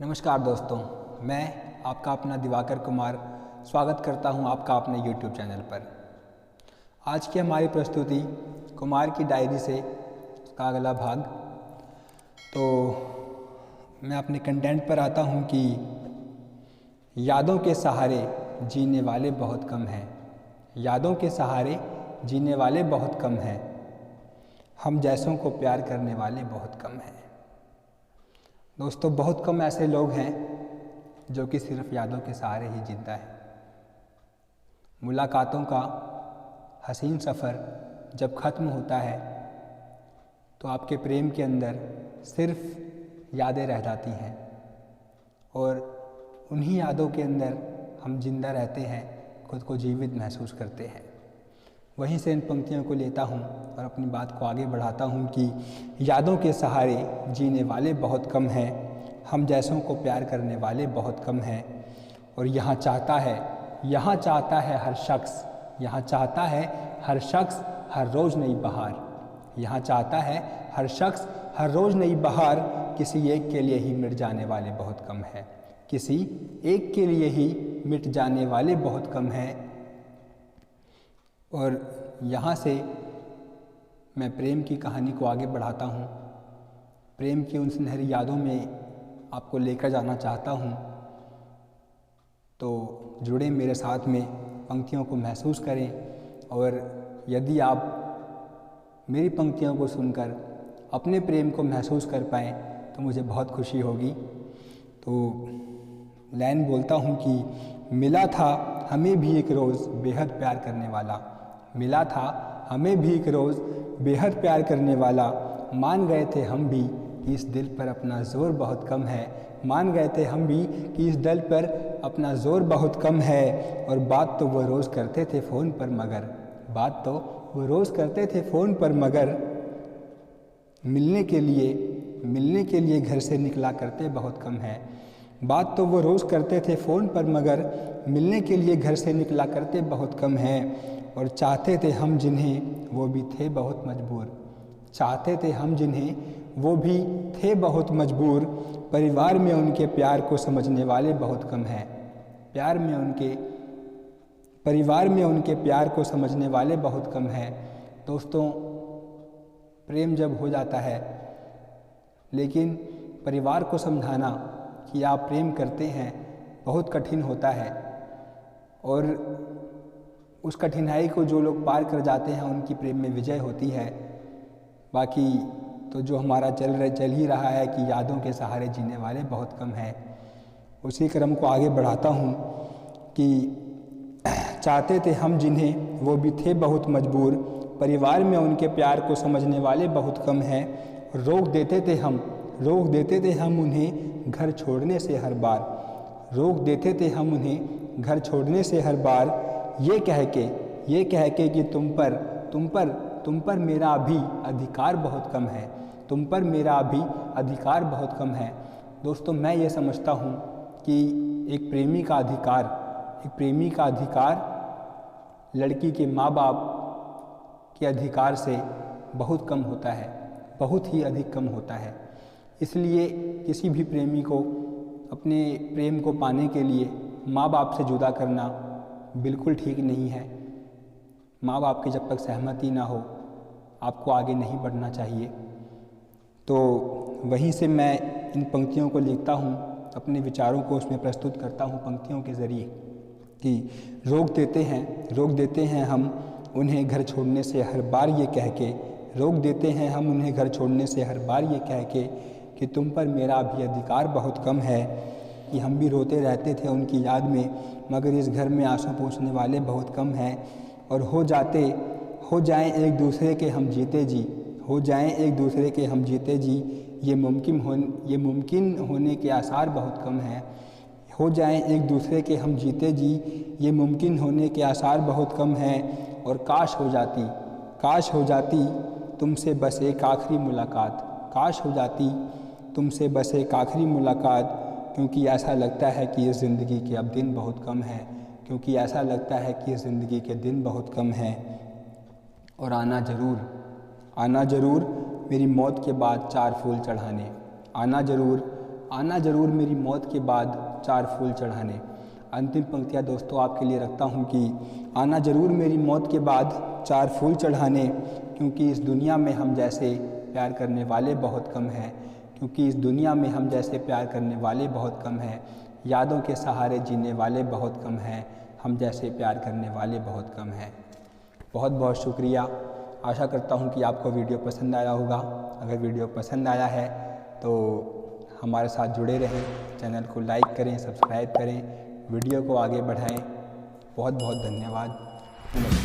नमस्कार दोस्तों, मैं आपका अपना दिवाकर कुमार स्वागत करता हूं आपका अपने YouTube चैनल पर। आज की हमारी प्रस्तुति कुमार की डायरी से का अगला भाग। तो मैं अपने कंटेंट पर आता हूं कि यादों के सहारे जीने वाले बहुत कम हैं। यादों के सहारे जीने वाले बहुत कम हैं। हम जैसों को प्यार करने वाले बहुत कम हैं। दोस्तों, बहुत कम ऐसे लोग हैं जो कि सिर्फ यादों के सहारे ही जिंदा है। मुलाकातों का हसीन सफ़र जब ख़त्म होता है तो आपके प्रेम के अंदर सिर्फ यादें रह जाती हैं और उन्हीं यादों के अंदर हम जिंदा रहते हैं, खुद को जीवित महसूस करते हैं। वहीं से इन पंक्तियों को लेता हूँ और अपनी बात को आगे बढ़ाता हूँ कि यादों के सहारे जीने वाले बहुत कम हैं, हम जैसों को प्यार करने वाले बहुत कम हैं। और यहाँ चाहता है हर शख्स, यहाँ चाहता है हर शख्स हर रोज़ नई बहार। यहाँ चाहता है हर शख्स हर रोज़ नई बहार, किसी एक के लिए ही मिट जाने वाले बहुत कम हैं। किसी एक के लिए ही मिट जाने वाले बहुत कम हैं। और यहाँ से मैं प्रेम की कहानी को आगे बढ़ाता हूँ। प्रेम की उन सुनहरी यादों में आपको लेकर जाना चाहता हूँ। तो जुड़े मेरे साथ में, पंक्तियों को महसूस करें। और यदि आप मेरी पंक्तियों को सुनकर अपने प्रेम को महसूस कर पाएँ तो मुझे बहुत खुशी होगी। तो लाइन बोलता हूँ कि मिला था हमें भी एक रोज़ बेहद प्यार करने वाला। मिला था हमें भी एक रोज़ बेहद प्यार करने वाला। मान गए थे हम भी कि इस दिल पर अपना ज़ोर बहुत कम है। मान गए थे हम भी कि इस दिल पर अपना ज़ोर बहुत कम है। और बात तो वो रोज़ करते थे फ़ोन पर मगर, बात तो वो रोज़ करते थे फ़ोन पर मगर, मिलने के लिए घर से निकला करते बहुत कम है। बात तो वो रोज़ करते थे फ़ोन पर मगर, मिलने के लिए घर से निकला करते बहुत कम हैं। और चाहते थे हम जिन्हें वो भी थे बहुत मजबूर। चाहते थे हम जिन्हें वो भी थे बहुत मजबूर। परिवार में उनके प्यार को समझने वाले बहुत कम हैं। परिवार में उनके प्यार को समझने वाले बहुत कम हैं। दोस्तों, प्रेम जब हो जाता है, लेकिन परिवार को समझाना कि आप प्रेम करते हैं बहुत कठिन होता है। और उस कठिनाई को जो लोग पार कर जाते हैं उनकी प्रेम में विजय होती है। बाकी तो जो हमारा चल ही रहा है कि यादों के सहारे जीने वाले बहुत कम हैं, उसी क्रम को आगे बढ़ाता हूँ कि चाहते थे हम जिन्हें वो भी थे बहुत मजबूर। परिवार में उनके प्यार को समझने वाले बहुत कम हैं। रोक देते थे हम उन्हें घर छोड़ने से हर बार। रोक देते थे हम उन्हें घर छोड़ने से हर बार। ये कह के कि तुम पर मेरा अभी अधिकार बहुत कम है। तुम पर मेरा अभी अधिकार बहुत कम है। दोस्तों, मैं ये समझता हूँ कि एक प्रेमी का अधिकार लड़की के माँ बाप के अधिकार से बहुत कम होता है, बहुत ही अधिक कम होता है। इसलिए किसी भी प्रेमी को अपने प्रेम को पाने के लिए माँ बाप से जुदा करना बिल्कुल ठीक नहीं है। माँ बाप की जब तक सहमति ना हो, आपको आगे नहीं बढ़ना चाहिए। तो वहीं से मैं इन पंक्तियों को लिखता हूँ, अपने विचारों को उसमें प्रस्तुत करता हूँ पंक्तियों के ज़रिए कि रोक देते हैं हम उन्हें घर छोड़ने से हर बार ये कह के। रोक देते हैं हम उन्हें घर छोड़ने से हर बार ये कह के कि तुम पर मेरा भी अधिकार बहुत कम है। कि हम भी रोते रहते थे उनकी याद में, मगर इस घर में आंसू पोंछने वाले बहुत कम हैं। और हो जाएं एक दूसरे के हम जीते जी। हो जाएं एक दूसरे के हम जीते जी, ये मुमकिन होने के आसार बहुत कम हैं। हो जाएं एक दूसरे के हम जीते जी, ये मुमकिन होने के आसार बहुत कम हैं। और काश हो जाती तुमसे बस एक आखिरी मुलाकात। काश हो जाती तुमसे बस एक आखिरी मुलाकात। क्योंकि ऐसा लगता है कि इस ज़िंदगी के अब दिन बहुत कम हैं। क्योंकि ऐसा लगता है कि इस ज़िंदगी के दिन बहुत कम हैं। और आना ज़रूर मेरी मौत के बाद 4 फूल चढ़ाने। आना ज़रूर आना ज़रूर मेरी मौत के बाद 4 फूल चढ़ाने। अंतिम पंक्तियाँ दोस्तों आपके लिए रखता हूँ कि आना ज़रूर मेरी मौत के बाद 4 फूल चढ़ाने, क्योंकि इस दुनिया में हम जैसे प्यार करने वाले बहुत कम हैं, क्योंकि इस दुनिया में हम जैसे प्यार करने वाले बहुत कम हैं, यादों के सहारे जीने वाले बहुत कम हैं, हम जैसे प्यार करने वाले बहुत कम हैं। बहुत बहुत शुक्रिया। आशा करता हूँ कि आपको वीडियो पसंद आया होगा। अगर वीडियो पसंद आया है तो हमारे साथ जुड़े रहें, चैनल को लाइक करें, सब्सक्राइब करें, वीडियो को आगे बढ़ाएं। बहुत बहुत धन्यवाद।